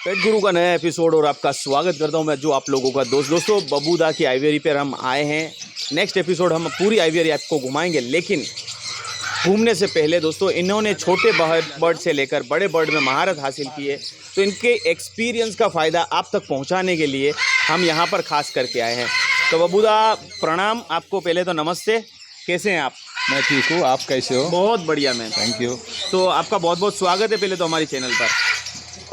पेट गुरु का नया एपिसोड और आपका स्वागत करता हूं मैं जो आप लोगों का दोस्तों बबूदा की आइवेरी पर हम आए हैं। नेक्स्ट एपिसोड हम पूरी आइवेरी आपको घुमाएंगे, लेकिन घूमने से पहले दोस्तों इन्होंने छोटे बर्ड से लेकर बड़े बर्ड में महारत हासिल की है, तो इनके एक्सपीरियंस का फ़ायदा आप तक पहुंचाने के लिए हम यहां पर खास करके आए हैं। तो बबूदा प्रणाम आपको, पहले तो नमस्ते, कैसे हैं आप? मैं ठीक हूँ, आप कैसे हो? बहुत बढ़िया मैम, थैंक यू। तो आपका बहुत बहुत स्वागत है पहले तो हमारी चैनल पर।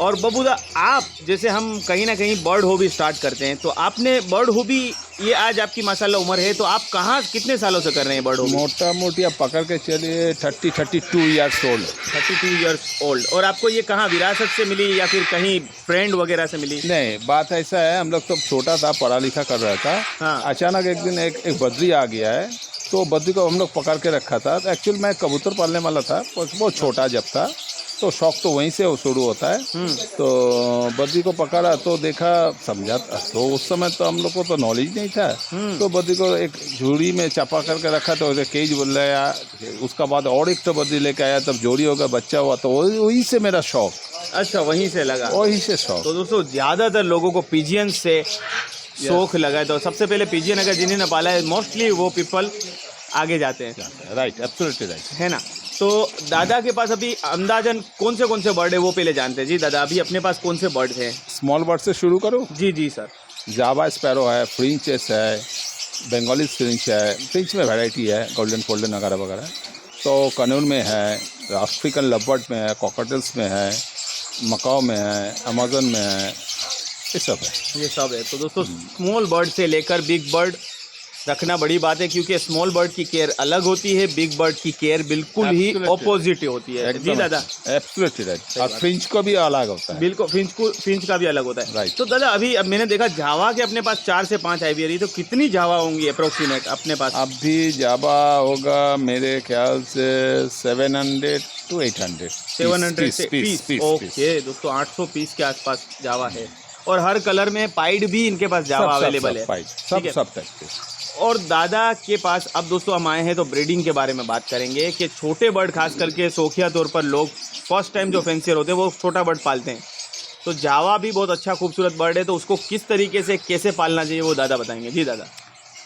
और बबूदा, आप जैसे हम कहीं ना कहीं बर्ड हॉबी स्टार्ट करते हैं, तो आपने बर्ड हॉबी, ये आज आपकी माशाल्लाह उम्र है, तो आप कहाँ कितने सालों से कर रहे हैं बर्ड हॉबी? मोटा मोटी आप पकड़ के चलिए 32 ईयर्स ओल्ड। 32 years old. और आपको ये कहाँ विरासत से मिली या फिर कहीं फ्रेंड वगैरह से मिली? नहीं, बात ऐसा है, हम लोग तो छोटा था, पढ़ा लिखा कर रहा था। हाँ। अचानक एक दिन एक बद्री आ गया है, तो बद्री को हम लोग पकड़ के रखा था। तो एक्चुअल मैं कबूतर पालने वाला था, बहुत छोटा जब था, तो शौक तो वहीं से शुरू होता है। तो बद्री को पकड़ा तो देखा, समझा, तो उस समय तो हम लोग को तो नॉलेज नहीं था। तो बद्री को एक झूड़ी में चपा करके रखा, तो उसे केज बोल रहा है। उसका बाद और एक तो बद्री लेके आया, तब जोड़ी होगा, बच्चा हुआ, तो वहीं से मेरा शौक। अच्छा, वहीं से लगा? वहीं से शौक। तो दोस्तों ज़्यादातर लोगों को पिजियन से शौक लगा है, तो सबसे पहले पिजियन अगर जिन्होंने पाला है, मोस्टली वो पीपल आगे जाते हैं। राइट, एब्सोल्युटली राइट, है ना? तो दादा के पास अभी अंदाजन कौन से बर्ड है वो पहले जानते हैं। जी दादा, अभी अपने पास कौन से बर्ड थे? स्मॉल बर्ड से शुरू करो। जी जी सर। जावा स्पैरो है, फ्रिंचेस है, बंगाली फ्रिंच है, फ्रिंच में वैरायटी है, गोल्डन फोल्डन वगैरह वगैरह। तो कनून में है, अफ्रीकन लवबर्ड में है, कॉकटेल्स में है, मकाओ में है, अमेजन में है, ये सब है। ये सब है। तो दोस्तों स्मॉल बर्ड से लेकर बिग बर्ड रखना बड़ी बात है, क्योंकि स्मॉल बर्ड की केयर अलग होती है, बिग बर्ड की केयर बिल्कुल ही ऑपोजिट होती है। जी दादा, एब्सोल्युटली राइट। और फ्रिंच को भी अलग होता है। बिल्कुल, फ्रिंच का भी अलग होता है। राइट। तो दादा अभी अब मैंने देखा जावा के अपने पास 4 से 5 आइवेरी, तो कितनी जावा होंगी अप्रोक्सीमेट अपने पास? अभी जावा होगा मेरे ख्याल से 700 to 800। 700 से पीस। ओके दोस्तों, 800 पीस के आसपास जावा है, और हर कलर में पाइड भी इनके पास जावा अवेलेबल है। सब टाइप के। और दादा के पास अब दोस्तों हम आए हैं तो ब्रीडिंग के बारे में बात करेंगे कि छोटे बर्ड खास करके शौकिया तौर पर लोग फर्स्ट टाइम जो फेंसियर होते हैं वो छोटा बर्ड पालते हैं। तो जावा भी बहुत अच्छा खूबसूरत बर्ड है, तो उसको किस तरीके से कैसे पालना चाहिए वो दादा बताएंगे। जी दादा।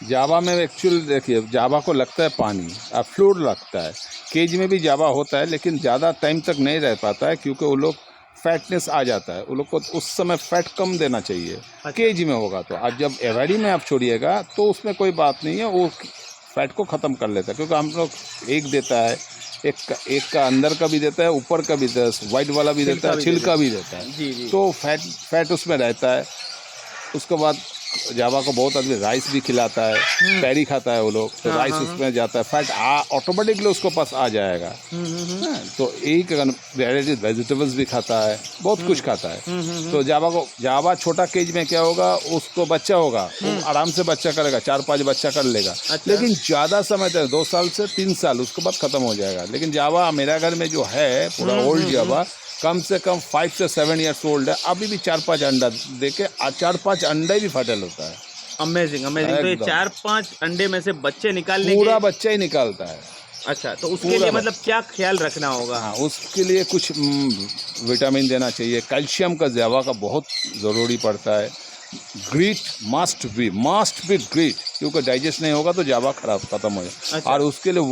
जावा में एक्चुअल देखिए, जावा को लगता है पानी, अब फ्लूइड लगता है। केज में भी जावा होता है, लेकिन ज़्यादा टाइम तक नहीं रह पाता है, क्योंकि वो लोग फैटनेस आ जाता है, वो लोग को उस समय फैट कम देना चाहिए। अच्छा। केज में होगा तो आज जब एवरी में आप छोड़िएगा तो उसमें कोई बात नहीं है, वो फैट को ख़त्म कर लेता है। क्योंकि हम लोग एक देता है, एक का अंदर का भी देता है, ऊपर का भी देता है, वाइट वाला भी देता है, छिलका भी देता है। जी जी। तो फैट उसमें रहता है। उसके बाद जावा को बहुत आदमी राइस भी खिलाता है, पैरी खाता है वो लोग, तो राइस उसमें जाता है, फैट ऑटोमेटिकली उसको पास आ जाएगा। तो एक वैरायटी वेजिटेबल्स भी खाता है, बहुत कुछ खाता है। तो जावा छोटा केज में क्या होगा, उसको बच्चा होगा, वो आराम से बच्चा करेगा, 4-5 बच्चा कर लेगा। अच्छा। लेकिन ज़्यादा समय तक 2 साल से 3 साल उसके बाद ख़त्म हो जाएगा। लेकिन जावा मेरा घर में जो है पूरा ओल्ड जावा, कम से कम 5 से 7 ईयर्स ओल्ड है, अभी भी 4-5 अंडा दे के 4-5 अंडे भी फर्टाइल होता है। Amazing amazing. तो ये 4-5 अंडे में से बच्चे निकालने पूरा बच्चा ही निकालता है। अच्छा, तो उसके लिए मतलब क्या ख्याल रखना होगा? हाँ, उसके लिए कुछ विटामिन देना चाहिए, कैल्शियम का जावा का बहुत ज़रूरी पड़ता है। ग्रीट मस्ट बी ग्रीट, क्योंकि डाइजेस्ट नहीं होगा तो जावा ख़त्म हो जाए। अच्छा। और उसके लिए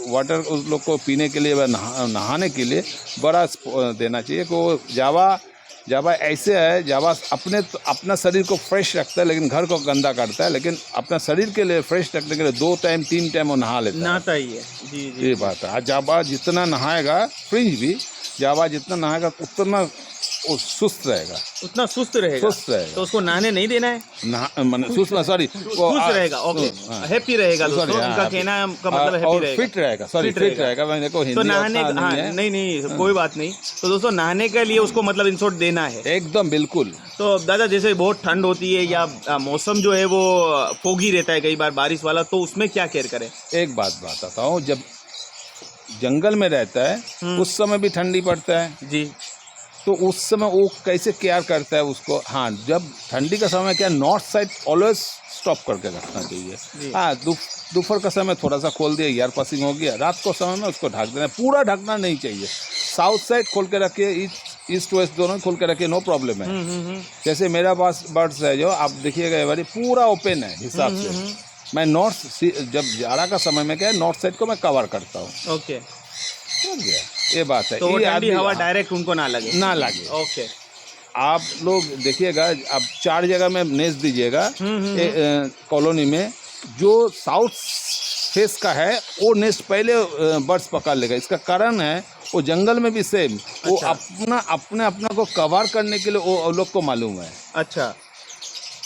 वाटर उस लोग को पीने के लिए व नहाने के लिए बड़ा देना चाहिए। कि वो जावा ऐसे है, जावा अपना शरीर को फ्रेश रखता है, लेकिन घर को गंदा करता है। लेकिन अपना शरीर के लिए फ्रेश रखने के लिए 2 टाइम 3 टाइम वो नहा लेता है। नहाता ही है। जी जी। ये बात है। जावा जितना नहाएगा, फ्रिंज भी जावा जितना नहाएगा उतना वो सुस्त रहेगा। उतना सुस्त रहेगा। तो उसको नहाने नहीं देना है? सुस्त रहेगा। ओके, हैप्पी रहेगा दोस्तों, उनका कहना का मतलब हैप्पी रहेगा, फिट रहेगा। सॉरी, फिट रहेगा। मैंने को हिंदी तो नहाने, नहीं कोई बात नहीं। तो दोस्तों नहाने के लिए उसको मतलब इंसोर्ट देना है एकदम बिल्कुल। तो दादा जैसे बहुत ठंड होती है या मौसम जो है वो फोगी रहता है कई बार बारिश वाला, तो उसमें क्या केयर करें? एक बात बताता हूँ, जब जंगल में रहता है उस समय भी ठंडी पड़ता है जी, तो उस समय वो कैसे केयर करता है उसको। हाँ, जब ठंडी का समय क्या, नॉर्थ साइड ऑलवेज स्टॉप करके रखना चाहिए। हाँ, दोपहर का समय थोड़ा सा खोल दिया, एयर पासिंग हो गया, रात को समय में उसको ढक देना, पूरा ढकना नहीं चाहिए। साउथ साइड खोल के रखिए, ईस्ट वेस्ट दोनों खोल के रखिए, नो प्रॉब्लम है। जैसे मेरा पास बर्ड्स है जो आप देखिएगा बारी पूरा ओपन है हिसाब से। मैं नॉर्थ, जब जाड़ा का समय में क्या है, नॉर्थ साइड को मैं कवर करता हूँ। ओके, समझ गया, ये बात है। तो ये ठंडी हवा हाँ, डायरेक्ट उनको ना लगे। ना लगे। ओके, आप लोग देखिएगा, आप 4 जगह में नेस्ट दीजिएगा कॉलोनी में, जो साउथ फेस का है वो नेस्ट पहले बर्ड्स पकड़ लेगा। इसका कारण है वो जंगल में भी सेम, वो अपना को कवर करने के लिए वो लोग को मालूम है। अच्छा,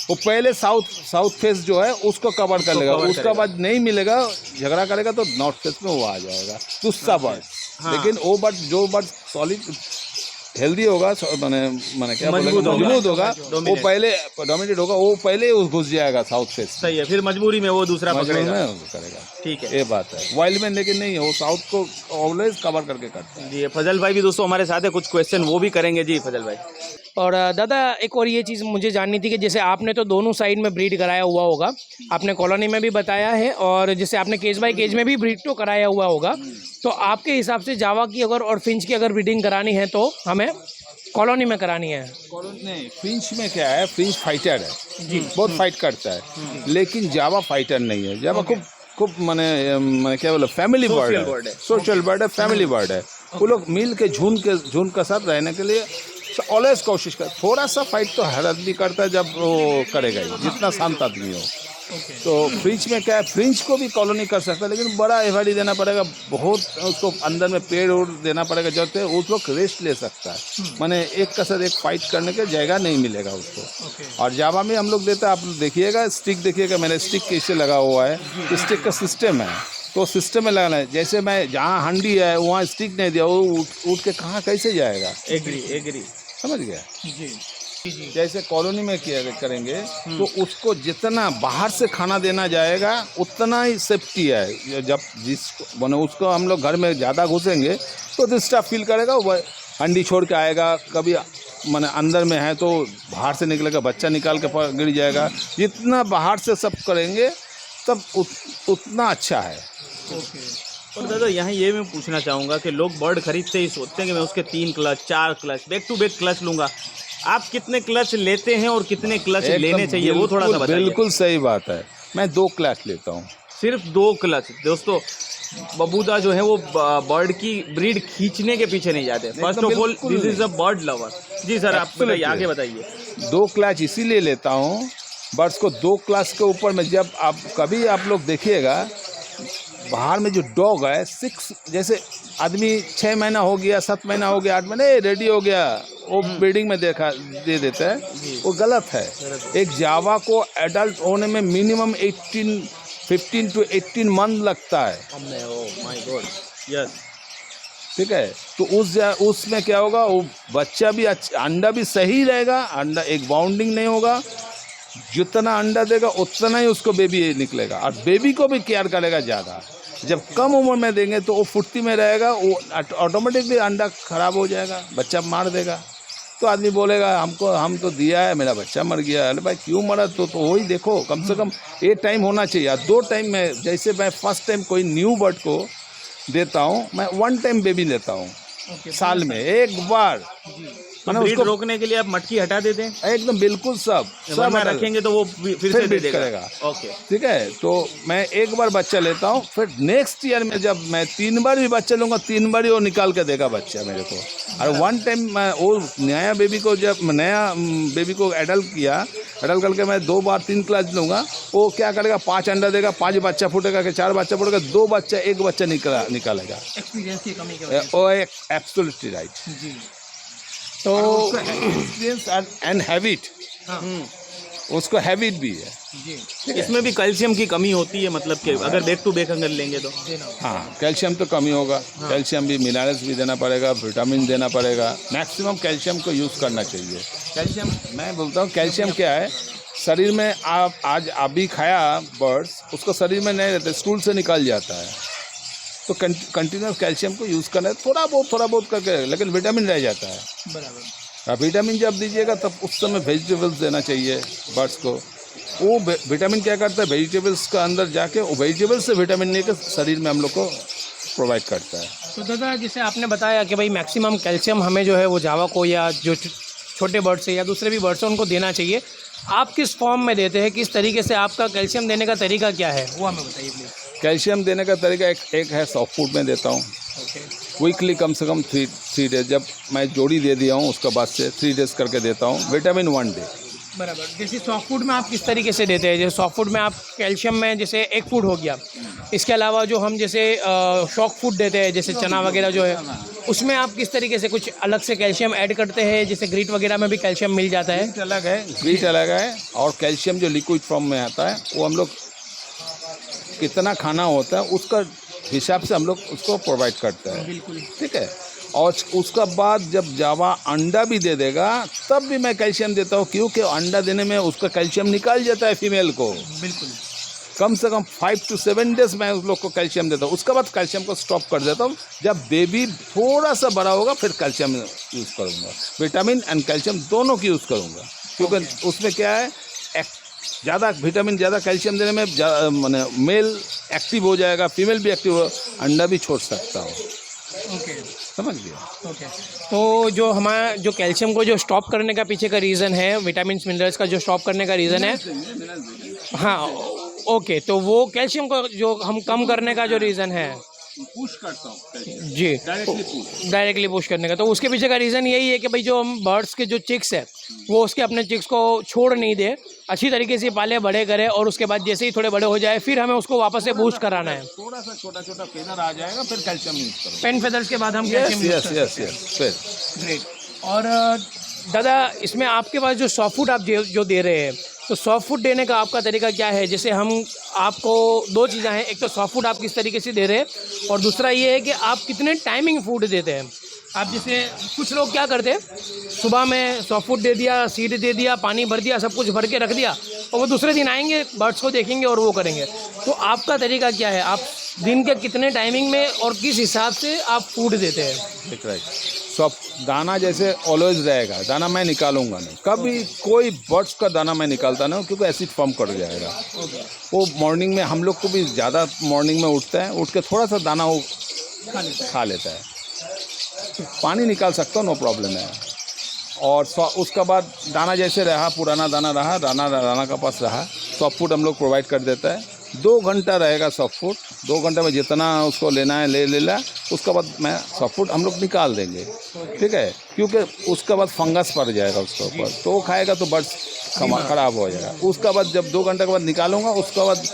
वो पहले साउथ फेस जो है उसको कवर कर लेगा, उसका बाद नहीं मिलेगा, झगड़ा करेगा तो नॉर्थ फेस में वो आ जाएगा दूसरा बर्ड। लेकिन वो बर्ड, जो बर्ड सॉलिड हेल्दी होगा, मैंने क्या बोलेंगे, मजबूत होगा, वो पहले डोमिनेट होगा, वो पहले घुस जाएगा साउथ फेस। सही है, फिर मजबूरी में वो दूसरा पकड़ेगा, करेगा। ठीक है, ये बात है। वाइल्ड में लेकिन नहीं है, वो साउथ को ऑलवेज कवर करके करता है। जी। फजल भाई भी दोस्तों हमारे साथ है, कुछ क्वेश्चन वो भी करेंगे। जी फजल भाई। और दादा, एक और ये चीज़ मुझे जाननी थी कि जैसे आपने तो दोनों साइड में ब्रीड कराया हुआ होगा, आपने कॉलोनी में भी बताया है, और जैसे आपने केज बाई केज में भी ब्रीड तो कराया हुआ होगा, तो आपके हिसाब से जावा की अगर और फिंच की अगर ब्रीडिंग करानी है तो हमें कॉलोनी में करानी है? नहीं, फ्रिंच में क्या है, फ्रिंच फाइटर है जी, बहुत फाइट करता है, लेकिन जावा फाइटर नहीं है। जावा खूब मैंने क्या बोला, फैमिली बर्ड है, सोशल बर्ड है, फैमिली बर्ड है। वो लोग मिल के झुंड के साथ रहने के लिए ऑलवेज कोशिश कर। थोड़ा सा फाइट तो हर आदमी करता है, जब वो करेगा ही, जितना शांत आदमी हो। तो फ्रिंच में क्या है, फ्रिंच को भी कॉलोनी कर सकता है, लेकिन बड़ा एफर्ट देना पड़ेगा, बहुत उसको अंदर में पेड़ उड़ देना पड़ेगा, जब उस लोग रेस्ट ले सकता है। माने एक का साथ एक फाइट करने के जगह नहीं मिलेगा उसको। और जावा में हम लोग देते हैं, आप देखिएगा स्टिक, देखिएगा मैंने स्टिक कैसे लगा हुआ है, स्टिक का सिस्टम है, तो सिस्टम में लगाना है। जैसे मैं जहाँ हंडी है वहाँ स्टिक नहीं दिया, वो उठ के कहाँ कैसे जाएगा। एग्री, समझ गया जी। जैसे कॉलोनी में किया करेंगे तो उसको जितना बाहर से खाना देना जाएगा उतना ही सेफ्टी है। जब उसको हम लोग घर में ज़्यादा घुसेंगे तो डिस्टर्ब फील करेगा, वो हंडी छोड़ के आएगा, कभी माने अंदर में है तो बाहर से निकलेगा, बच्चा निकाल के गिर जाएगा। जितना बाहर से सब करेंगे तब उतना अच्छा है। और दादा यहाँ ये मैं पूछना चाहूँगा कि लोग बर्ड खरीदते ही सोचते हैं कि मैं उसके 3 clutch 4 clutch back to back clutch लूँगा। आप कितने क्लच लेते हैं और कितने क्लच लेने चाहिए, वो थोड़ा सा बताइए। बिल्कुल सही बात है, मैं 2 क्लच लेता हूँ, सिर्फ 2 क्लच। दोस्तों बबूदा जो है वो बर्ड की ब्रीड खींचने के पीछे नहीं जाते। First of all this is a bird lover. जी सर, आप बताइए, आगे बताइए। 2 क्लच इसीलिए लेता हूँ बर्ड्स को, 2 क्लच के ऊपर में। जब आप कभी आप लोग देखिएगा बाहर में जो डॉग है 6, जैसे आदमी 6 महीना हो गया, 7 महीना हो गया, 8 महीने रेडी हो गया, वो ब्रीडिंग में दे देता है, वो गलत है। एक जावा को एडल्ट होने में मिनिमम 15 to 18 मंथ लगता है। ठीक है, तो उसमें क्या होगा, वो बच्चा भी अंडा भी सही रहेगा, अंडा एक बाउंडिंग नहीं होगा, जितना अंडा देगा उतना ही उसको बेबी निकलेगा, और बेबी को भी केयर करेगा ज़्यादा। जब कम उम्र में देंगे तो वो फुर्ती में रहेगा, वो ऑटोमेटिकली अंडा खराब हो जाएगा, बच्चा मार देगा। तो आदमी बोलेगा हम तो दिया है, मेरा बच्चा मर गया। अरे भाई क्यों मरा, तो वही देखो, कम से कम 1 टाइम होना चाहिए, 2 टाइम में। जैसे मैं फर्स्ट टाइम कोई न्यू बर्ड को देता हूँ, मैं 1 टाइम बेबी लेता हूँ, साल में 1 बार। ब्रीड रोकने के लिए आप मटकी हटा देते हैं एकदम, बिल्कुल सब रखेंगे तो वो फिर से दे देगा। करेगा। ओके, ठीक है, तो मैं 1 बार बच्चा लेता हूँ, फिर नेक्स्ट ईयर में जब मैं 3 बार भी बच्चा लूँगा, 3 बार ही वो निकाल के देगा बच्चा मेरे को। और 1 टाइम मैं वो नया बेबी को एडल्ट करके मैं 2 बार 3 क्लास लूँगा, वो क्या करेगा, 5 अंडा देगा, 5 बच्चा फूटेगा कि 4 बच्चा फूटेगा, 2 बच्चा 1 बच्चा निकालेगा। एक्सपीरियंस की कमी की वजह से। ओ एब्सोल्युटली राइट जी। तो एक्सपीरियंस एंड हैबिट, उसको हैबिट भी है जी। इसमें भी कैल्शियम की कमी होती है, मतलब कि अगर बैक टू बैक अगर लेंगे तो हाँ कैल्शियम तो कमी होगा। कैल्शियम भी, मिनरल्स भी देना पड़ेगा, विटामिन देना पड़ेगा, मैक्सिमम कैल्शियम को यूज़ करना चाहिए। कैल्शियम, मैं बोलता हूँ कैल्शियम क्या है, शरीर में आप आज अभी खाया बर्ड्स, उसको शरीर में नहीं रहता, स्टूल से निकल जाता है, तो कंटिन्यूस कैल्शियम को यूज़ करना है, थोड़ा बहुत करके, लेकिन विटामिन रह जाता है। बराबर। विटामिन जब दीजिएगा तब उस समय वेजिटेबल्स देना चाहिए बर्ड्स को। वो विटामिन क्या करता है, वेजिटेबल्स का अंदर जाके वो वेजिटेबल्स से विटामिन लेकर शरीर में हम लोग को प्रोवाइड करता है। तो दादा जैसे आपने बताया कि भाई मैक्सिमम कैल्शियम हमें जो है वो जावा को या जो छोटे बर्ड्स है या दूसरे भी बर्ड्स हैं उनको देना चाहिए। आप किस फॉर्म में देते हैं, किस तरीके से आपका कैल्शियम देने का तरीका क्या है, वो हमें बताइए प्लीज़। कैल्शियम देने का तरीका एक है सॉफ्ट फूड में देता हूँ। ओके। वीकली कम से कम थ्री डेज, जब मैं जोड़ी दे दिया हूँ उसके बाद से 3 डेज करके देता हूँ। Vitamin 1 day. बराबर। जैसे सॉफ्ट फूड में आप किस तरीके से देते हैं? जैसे सॉफ्ट फूड में आप कैल्शियम में जैसे एक फूड हो गया, इसके अलावा जो हम जैसे शॉक फूड देते हैं जैसे चना वगैरह जो है, उसमें आप किस तरीके से कुछ अलग से कैल्शियम ऐड करते हैं? जैसे ग्रीट वगैरह में भी कैल्शियम मिल जाता है। ग्रीट अलग है और कैल्शियम जो लिक्विड फॉर्म में आता है वो हम लोग कितना खाना होता है उसका हिसाब से हम लोग उसको प्रोवाइड करते हैं। बिल्कुल। ठीक है। और उसका बाद जब जावा अंडा भी दे देगा तब भी मैं कैल्शियम देता हूँ, क्योंकि अंडा देने में उसका कैल्शियम निकाल जाता है फीमेल को। बिल्कुल। कम से कम 5 to 7 डेज मैं उस लोग को कैल्शियम देता हूँ। उसके बाद कैल्शियम को स्टॉप कर देता हूँ। जब बेबी थोड़ा सा बड़ा होगा फिर कैल्शियम यूज़ करूँगा। विटामिन एंड कैल्शियम दोनों की यूज़ करूँगा, क्योंकि उसमें क्या है, ज़्यादा विटामिन ज़्यादा कैल्शियम देने में माने मेल एक्टिव हो जाएगा, फीमेल भी एक्टिव हो, अंडा भी छोड़ सकता हूँ। ओके। समझ गया। ओके। तो जो हमारा जो कैल्शियम को जो स्टॉप करने का पीछे का रीज़न है, विटामिन मिनरल्स का जो स्टॉप करने का रीज़न है, हाँ ओके, तो वो कैल्शियम को जो हम कम करने का जो रीज़न है, पुश करता हूँ जी, डायरेक्टली पुश करने का, तो उसके पीछे का रीज़न यही है कि भाई जो हम बर्ड्स के जो चिक्स है वो उसके अपने चिक्स को छोड़ नहीं दे, अच्छी तरीके से पाले बड़े करे, और उसके बाद जैसे ही थोड़े बड़े हो जाए फिर हमें उसको वापस से बूस्ट कराना है। थोड़ा सा छोटा छोटा फेदर आ जाएगा फिर कैल्शियम यूज़ करो। पेन फेदर्स के बाद हम कैल्शियम यूज़ करते हैं। यस। ग्रेट। और दादा इसमें आपके पास जो सॉफ्ट फूड आप जो दे रहे हैं, तो सॉफ्ट फूड देने का आपका तरीका क्या है? जैसे हम आपको 2 चीज़ें हैं, एक तो सॉफ्ट फूड आप किस तरीके से दे रहे हैं, और दूसरा ये है कि आप कितने टाइमिंग फूड देते हैं। आप जैसे कुछ लोग क्या करते हैं, सुबह में सॉफ्ट फूड दे दिया, सीड दे दिया, पानी भर दिया, सब कुछ भर के रख दिया, और वो दूसरे दिन आएंगे बर्ड्स को देखेंगे और वो करेंगे। तो आपका तरीका क्या है? आप दिन के कितने टाइमिंग में और किस हिसाब से आप फूड देते हैं? राइट। सब दाना जैसे ऑलवेज रहेगा, दाना मैं निकालूंगा नहीं, कभी कोई बर्ड्स का दाना मैं निकालता नहीं, क्योंकि एसिड फॉर्म कर जाएगा। वो मॉर्निंग में हम लोग को भी ज़्यादा मॉर्निंग में उठता है, उठ के थोड़ा सा दाना वो खा लेता है, पानी निकाल सकता हूँ, नो प्रॉब्लम है। और उसका बाद दाना जैसे रहा, पुराना दाना रहा, दाना का पास रहा, सॉफ्ट फूड हम लोग प्रोवाइड कर देता है। 2 घंटा रहेगा सॉफ्ट फूड, 2 घंटे में जितना उसको लेना है ले लेला, उसके बाद मैं सॉफ्ट फूड हम लोग निकाल देंगे। ठीक है, क्योंकि उसके बाद फंगस पड़ जाएगा उसके ऊपर, तो वो खाएगा तो बर्ड्स खराब हो जाएगा। उसके बाद जब 2 घंटे के बाद निकालूंगा, उसके बाद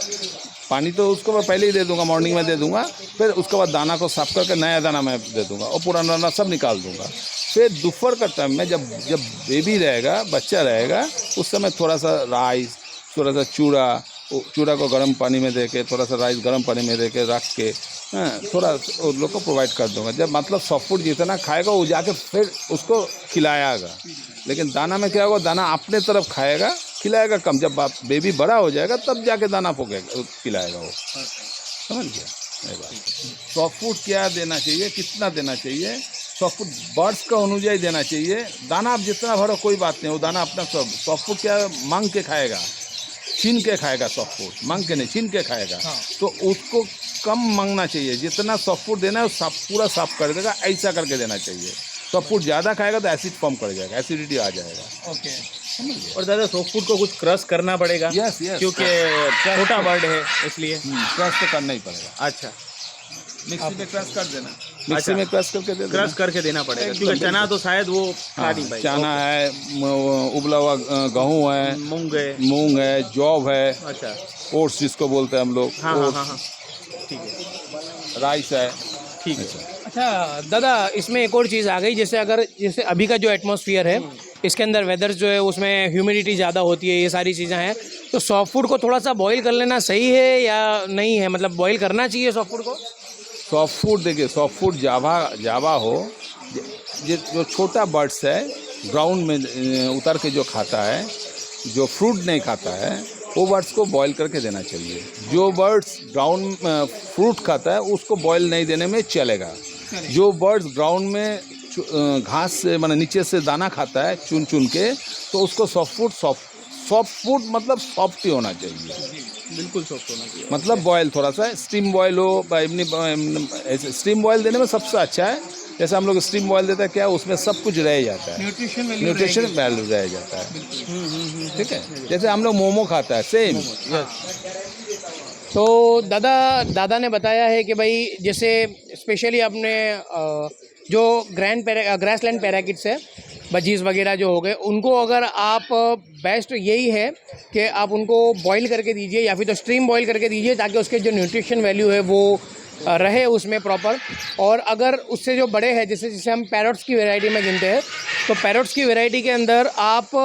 पानी तो उसको मैं पहले ही दे दूंगा, मॉर्निंग में दे दूंगा, फिर उसके बाद दाना को साफ करके नया दाना मैं दे दूंगा और पुराना दाना सब निकाल दूंगा। फिर दोपहर का टाइम में जब बेबी रहेगा, बच्चा रहेगा, उस समय थोड़ा सा राइस, थोड़ा सा चूड़ा को गर्म पानी में दे के, थोड़ा सा राइस गर्म पानी में दे के रख के, थोड़ा उन लोग को प्रोवाइड कर दूंगा। जब मतलब सॉफ्ट फूड जितना खाएगा वो जाके फिर उसको खिलाएगा। लेकिन दाना में क्या होगा, दाना अपने तरफ खाएगा, खिलाएगा कम। जब बेबी बड़ा हो जाएगा तब जाके दाना खिलाएगा वो। समझ गया? सॉफ्ट फूड क्या देना चाहिए, कितना देना चाहिए? सॉफ्ट फूड बर्ड्स का अनुযায়ী देना चाहिए। दाना आप जितना भरो कोई बात नहीं, वो दाना अपना सॉफ्ट फूड क्या मांग के खाएगा, छीन के खाएगा। सॉफ्ट फूड मांग के नहीं, छीन के खाएगा। तो उसको कम मांगना चाहिए, जितना सॉफ्ट फूड देना है वो पूरा साफ कर देगा, ऐसा करके देना चाहिए। सॉफ्ट फूड ज़्यादा खाएगा तो एसिड फॉर्म कर जाएगा, एसिडिटी आ जाएगा। ओके। और दादा सॉफ्ट फूड को कुछ क्रश करना पड़ेगा? यस, क्योंकि छोटा बर्ड है इसलिए क्रश तो करना ही पड़ेगा। अच्छा, मिक्सी में क्रश कर देना, मिक्सी में क्रश करके दे देना। क्रश करके देना पड़ेगा, क्योंकि चना तो शायद वो खा नहीं पाएगा। चना है, उबला हुआ गेहूँ है, मूंग है, जॉब है, अच्छा, ओट्स जिसको बोलते हैं हम लोग, हाँ, ठीक है, राइस है, ठीक है। अच्छा दादा, इसमें एक और चीज़ आ गई, जैसे अभी का जो एटमॉस्फेयर है, इसके अंदर वेदर जो है उसमें ह्यूमिडिटी ज़्यादा होती है, ये सारी चीज़ें हैं, तो सॉफ्ट फूड को थोड़ा सा बॉईल कर लेना सही है या नहीं है? मतलब बॉईल करना चाहिए सॉफ्ट फूड को? सॉफ्ट फूड देखिए, सॉफ्ट फूड जावा हो, जो छोटा बर्ड्स है ग्राउंड में उतर के जो खाता है, जो फ्रूट नहीं खाता है, वो बर्ड्स को बॉईल करके देना चाहिए। जो बर्ड्स ग्राउंड फ्रूट खाता है उसको बॉईल नहीं देने में चलेगा। जो बर्ड्स ग्राउंड में घास से मतलब नीचे से दाना खाता है चुन चुन के, तो उसको सॉफ्ट फूड मतलब सॉफ्ट ही होना चाहिए, बिल्कुल सॉफ्ट होना चाहिए। मतलब बॉयल थोड़ा सा स्टीम बॉयल हो, ऐसे स्टीम बॉयल देने में सबसे अच्छा है। जैसे हम लोग स्टीम बॉयल देते हैं, क्या उसमें सब कुछ रह जाता है, न्यूट्रिशन वैल्यू रह जाता है। ठीक है, जैसे हम लोग मोमो खाता है सेम। तो दादा ने बताया है कि भाई जैसे स्पेशली आपने जो ग्रासलैंड पैराकिट्स है, बजीज वगैरह जो हो गए, उनको अगर आप बेस्ट यही है कि आप उनको बॉईल करके दीजिए या फिर तो स्ट्रीम बॉईल करके दीजिए, ताकि उसके जो न्यूट्रिशन वैल्यू है वो रहे उसमें प्रॉपर। और अगर उससे जो बड़े हैं, जैसे हम पैरोट्स की वैरायटी में गिनते हैं, तो पैरोट्स की वैरायटी के अंदर आप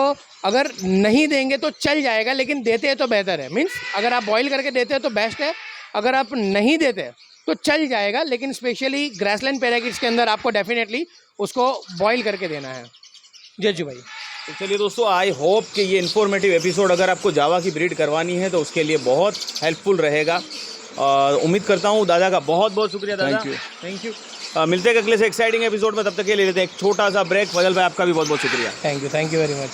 अगर नहीं देंगे तो चल जाएगा, लेकिन देते हैं तो बेहतर है। मीन्स अगर आप बॉईल करके देते हैं तो बेस्ट है, अगर आप नहीं देते तो चल जाएगा, लेकिन स्पेशली ग्रासलैंड पैराकिट्स के अंदर आपको डेफिनेटली उसको बॉईल करके देना है। जज्जू भाई, तो चलिए दोस्तों, आई होप कि ये इन्फॉर्मेटिव एपिसोड अगर आपको जावा की ब्रीड करवानी है तो उसके लिए बहुत हेल्पफुल रहेगा। और उम्मीद करता हूँ दादा का बहुत बहुत शुक्रिया दादा, थैंक यू। मिलते हैं अगले से एक्साइटिंग एपिसोड में, तब तक के लिए लेते हैं एक छोटा सा ब्रेक। फजल भाई आपका भी बहुत बहुत शुक्रिया। Thank you very much.